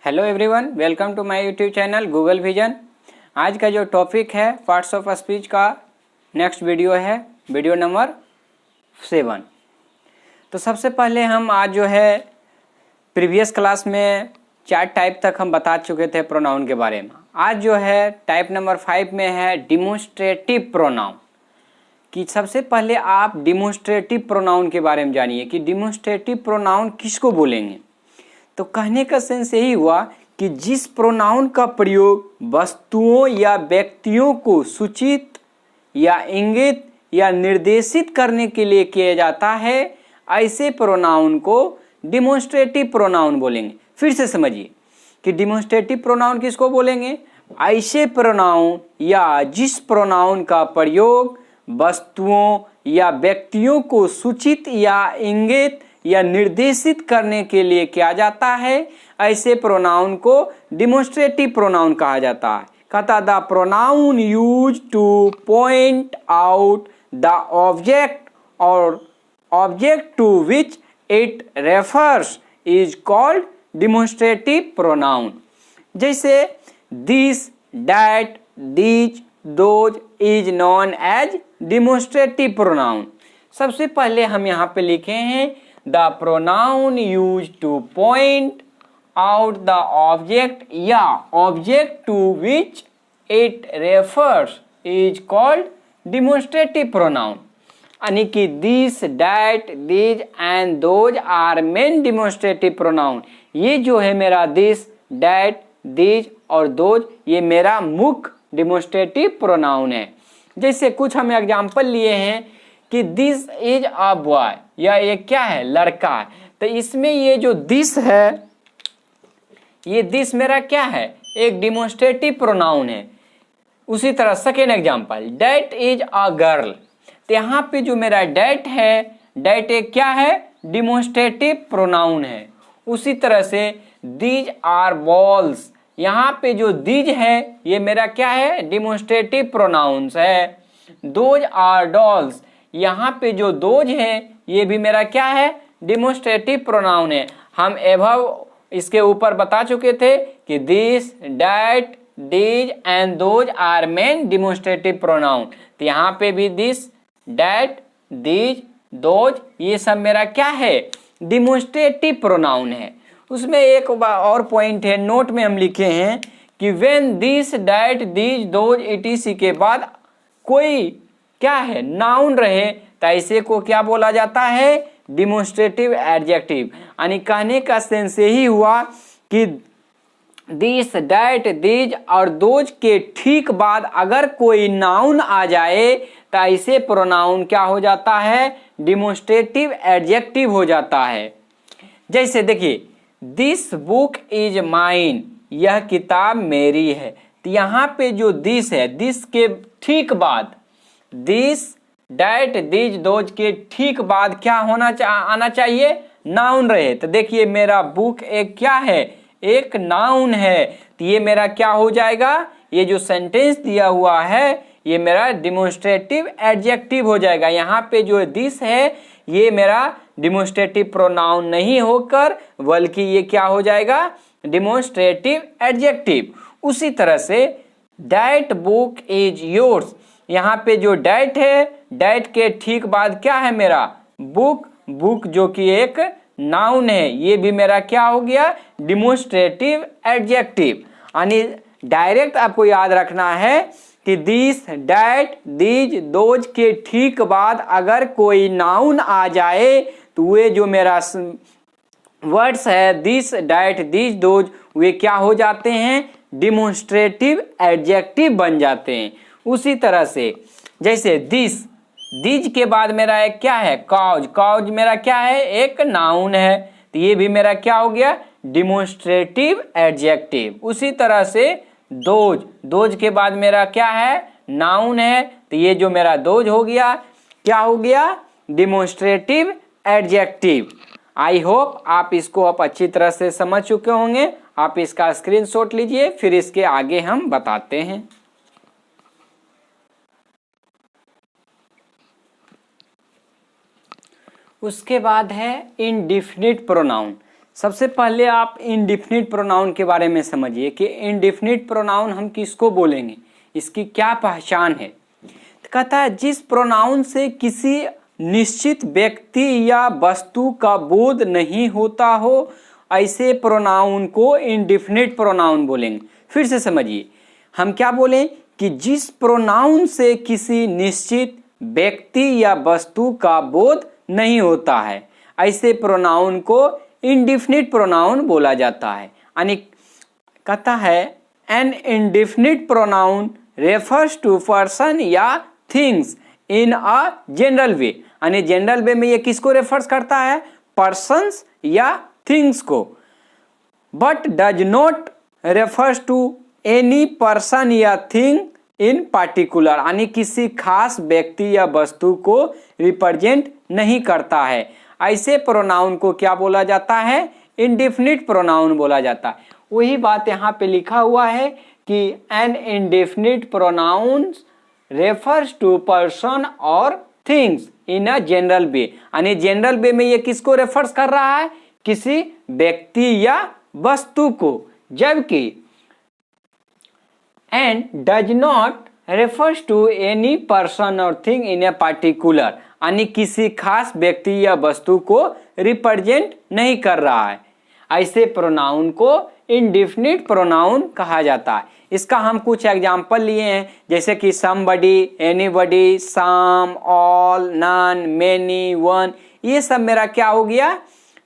Hello everyone, welcome to my YouTube channel Google vision. आज का जो टॉपिक है पार्ट्स ऑफ स्पीच का नेक्स्ट वीडियो है, वीडियो नंबर 7। तो सबसे पहले हम आज जो है प्रीवियस क्लास में 4 टाइप तक हम बता चुके थे प्रोनाउन के बारे में। आज जो है टाइप नंबर 5 में है डिमोन्स्ट्रेटिव प्रोनाउन। कि सबसे पहले आप डिमोन्स्ट्रेटिव प्रोनाउन के बारे में जानिए कि डिमोन्स्ट्रेटिव प्रोनाउन किसको बोलेंगे। तो कहने का सेंस यही हुआ कि जिस प्रोनाउन का प्रयोग वस्तुओं या व्यक्तियों को सूचित या इंगित या निर्देशित करने के लिए किया जाता है, ऐसे प्रोनाउन को डिमोन्स्ट्रेटिव प्रोनाउन बोलेंगे। फिर से समझिए कि डिमोन्स्ट्रेटिव प्रोनाउन किसको बोलेंगे। ऐसे प्रोनाउन या जिस प्रोनाउन का प्रयोग वस्तुओं या व्यक्तियों को सूचित या इंगित या निर्देशित करने के लिए किया जाता है, ऐसे प्रोनाउन को डिमोन्स्ट्रेटिव प्रोनाउन कहा जाता है। कहता the pronoun use to point out the object और object to which it refers is called demonstrative pronoun. जैसे this, that, these, those is known as demonstrative pronoun. सबसे पहले हम यहाँ पे लिखे हैं the pronoun use to point out the object या object to which it refers is called demonstrative pronoun. यानी कि this, that, these and those are main demonstrative pronoun. ये जो है मेरा दिस, दैट, दीज और दोज, ये मेरा मुख्य डिमोन्स्ट्रेटिव प्रोनाउन है। जैसे कुछ हम एग्जाम्पल लिए हैं कि दिस इज अ बॉय, या ये क्या है, लड़का है। तो इसमें ये जो दिस है, ये दिस मेरा क्या है, एक डिमोन्स्ट्रेटिव प्रोनाउन है। उसी तरह second example, that is a girl. तो यहाँ पे जो मेरा डैट है, डैट एक क्या है, डिमोन्स्ट्रेटिव प्रोनाउन है। उसी तरह से दीज आर बॉल्स, यहाँ पे जो दीज है ये मेरा क्या है, डिमोन्स्ट्रेटिव प्रोनाउंस है। दोज आर डॉल्स, यहाँ पे जो दोज है ये भी मेरा क्या है, डिमोन्स्ट्रेटिव प्रोनाउन है। हम एभव इसके ऊपर बता चुके थे कि this, that, these and those are main demonstrative pronoun. तो यहाँ पे भी दिस, डैट, दीज, दोज, ये सब मेरा क्या है, डिमोन्स्ट्रेटिव प्रोनाउन है। उसमें एक और पॉइंट है, नोट में हम लिखे हैं कि when this, that, these, those etc के बाद कोई क्या है, नाउन रहे, तो ऐसे को क्या बोला जाता है, डिमोन्स्ट्रेटिव एडजेक्टिव। यानी कहने का सेंस यही हुआ कि दिस, डैट, दीज और दोज के ठीक बाद अगर कोई नाउन आ जाए तो ऐसे प्रोनाउन क्या हो जाता है, डिमोन्स्ट्रेटिव एडजेक्टिव हो जाता है। जैसे देखिए, दिस बुक इज माइन, यह किताब मेरी है। तो यहाँ पे जो दिस है, दिस के ठीक बाद दिस, डैट, दीज, दोज के ठीक बाद क्या आना चाहिए, नाउन रहे। तो देखिए मेरा बुक एक क्या है, एक नाउन है। तो ये मेरा क्या हो जाएगा, ये जो सेंटेंस दिया हुआ है ये मेरा डिमोन्स्ट्रेटिव एडजेक्टिव हो जाएगा। यहाँ पे जो दिस है ये मेरा डिमोन्स्ट्रेटिव प्रोनाउन नहीं होकर बल्कि ये क्या हो जाएगा, डिमोन्स्ट्रेटिव एडजेक्टिव। उसी तरह say that book is yours, यहाँ पे जो डैट है, डैट के ठीक बाद क्या है मेरा, बुक, बुक जो कि एक नाउन है, ये भी मेरा क्या हो गया, डिमोन्स्ट्रेटिव एडजेक्टिव। यानी डायरेक्ट आपको याद रखना है कि दिस, डैट, दीज, दोज के ठीक बाद अगर कोई नाउन आ जाए तो वे जो मेरा वर्ड्स है दिस, डैट, दीज, दोज, वे क्या हो जाते हैं, डिमोन्स्ट्रेटिव एडजेक्टिव बन जाते हैं। उसी तरह से जैसे दिस, दीज के बाद मेरा एक क्या है, काउज, काउज मेरा क्या है, एक नाउन है। तो ये भी मेरा क्या हो गया, डिमोन्स्ट्रेटिव एडजेक्टिव। उसी तरह से दोज, दोज के बाद मेरा क्या है, नाउन है। तो ये जो मेरा दोज हो गया, क्या हो गया, डिमोन्स्ट्रेटिव एडजेक्टिव। आई होप आप इसको अब अच्छी तरह से समझ चुके होंगे। आप इसका स्क्रीनशॉट लीजिए, फिर इसके आगे हम बताते हैं। उसके बाद है इनडिफिनिट प्रोनाउन। सबसे पहले आप इंडिफिनिट प्रोनाउन के बारे में समझिए कि इंडिफिनिट प्रोनाउन हम किसको बोलेंगे, इसकी क्या पहचान है। तो कहता है जिस प्रोनाउन से किसी निश्चित व्यक्ति या वस्तु का बोध नहीं होता हो ऐसे प्रोनाउन को इंडिफिनिट प्रोनाउन बोलेंगे। फिर से समझिए, हम क्या बोलें कि जिस प्रोनाउन से किसी निश्चित व्यक्ति या वस्तु का बोध नहीं होता है ऐसे प्रोनाउन को इंडिफिनिट प्रोनाउन बोला जाता है। यानी कहता है an indefinite pronoun refers to person या things in a general way. यानी जनरल वे में ये किसको रेफर्स करता है, पर्सन्स या थिंग्स को। But does not refers to any person या थिंग इन पार्टिकुलर। यानी किसी खास व्यक्ति या वस्तु को रिप्रेजेंट नहीं करता है। ऐसे प्रोनाउन को क्या बोला जाता है, इंडिफिनिट प्रोनाउन बोला जाता है। वही बात यहाँ पे लिखा हुआ है कि an indefinite pronoun refers to person और things in a general way. यानी जनरल वे में ये किसको रेफर्स कर रहा है, किसी व्यक्ति या वस्तु को। जबकि and does not refers to any person और थिंग इन ए पार्टिकुलर। यानी किसी खास व्यक्ति या वस्तु को रिप्रेजेंट नहीं कर रहा है। ऐसे प्रोनाउन को इंडिफिनिट प्रोनाउन कहा जाता है। इसका हम कुछ एग्जाम्पल लिए हैं, जैसे कि समबडी, एनीबडी, सम, ऑल, नन, मेनी, वन। ये सब मेरा क्या हो गया,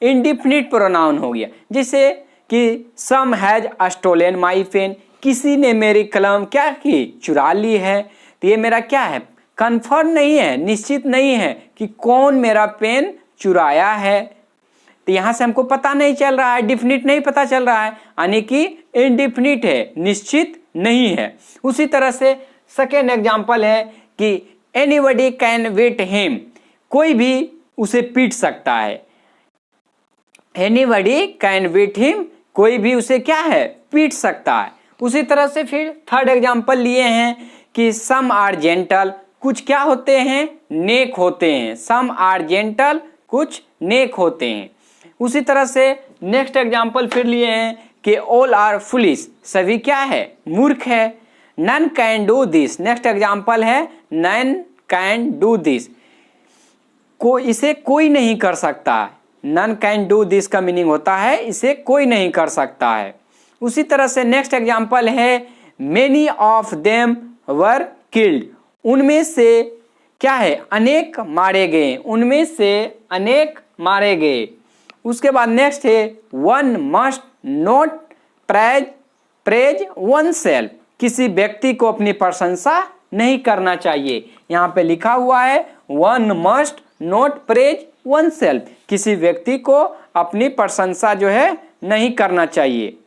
इंडिफिनिट प्रोनाउन हो गया। जैसे कि सम हैज स्टोलन माई पेन, किसी ने मेरी कलम क्या की, चुरा ली है। तो ये मेरा क्या है, कंफर्म नहीं है, निश्चित नहीं है कि कौन मेरा पेन चुराया है। तो यहाँ से हमको पता नहीं चल रहा है, डिफिनिट नहीं पता चल रहा है, यानी कि इंडिफिनिट है, निश्चित नहीं है। उसी तरह से सेकेंड एग्जाम्पल है कि एनीबडी कैन बीट हिम, कोई भी उसे पीट सकता है। एनीबडी कैन बीट हिम, कोई भी उसे क्या है, पीट सकता है। उसी तरह से फिर थर्ड एग्जाम्पल लिए हैं कि सम आर जेंटल, कुछ क्या होते हैं, नेक होते हैं। सम आर जेंटल, कुछ नेक होते हैं। उसी तरह से नेक्स्ट एग्जाम्पल फिर लिए हैं कि ऑल आर फुलिश, सभी क्या है, मूर्ख है। None can do this, next example है नन कैन डू दिस, इसे कोई नहीं कर सकता। नन कैन डू दिस का मीनिंग होता है इसे कोई नहीं कर सकता है। उसी तरह से नेक्स्ट एग्जाम्पल है many of them were killed, उनमें से क्या है, अनेक मारे गए, उनमें से अनेक मारे गए। उसके बाद नेक्स्ट है one must not praise one self, किसी व्यक्ति को अपनी प्रशंसा नहीं करना चाहिए। यहाँ पे लिखा हुआ है one must not praise one self, किसी व्यक्ति को अपनी प्रशंसा जो है नहीं करना चाहिए।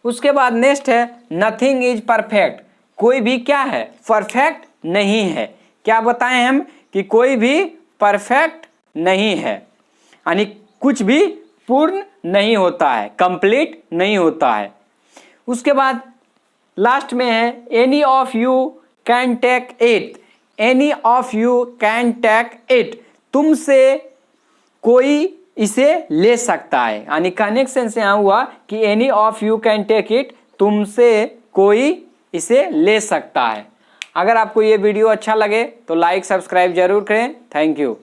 उसके बाद नेक्स्ट है नथिंग इज परफेक्ट, कोई भी क्या है, परफेक्ट नहीं है। क्या बताएं हम कि कोई भी परफेक्ट नहीं है, यानी कुछ भी पूर्ण नहीं होता है, कंप्लीट नहीं होता है। उसके बाद लास्ट में है any of you can take it, any of you can take it, तुमसे कोई इसे ले सकता है। यानी कहने के सेंस यहाँ हुआ कि any of you can take it, तुमसे कोई इसे ले सकता है। अगर आपको ये वीडियो अच्छा लगे तो लाइक सब्सक्राइब जरूर करें। Thank you.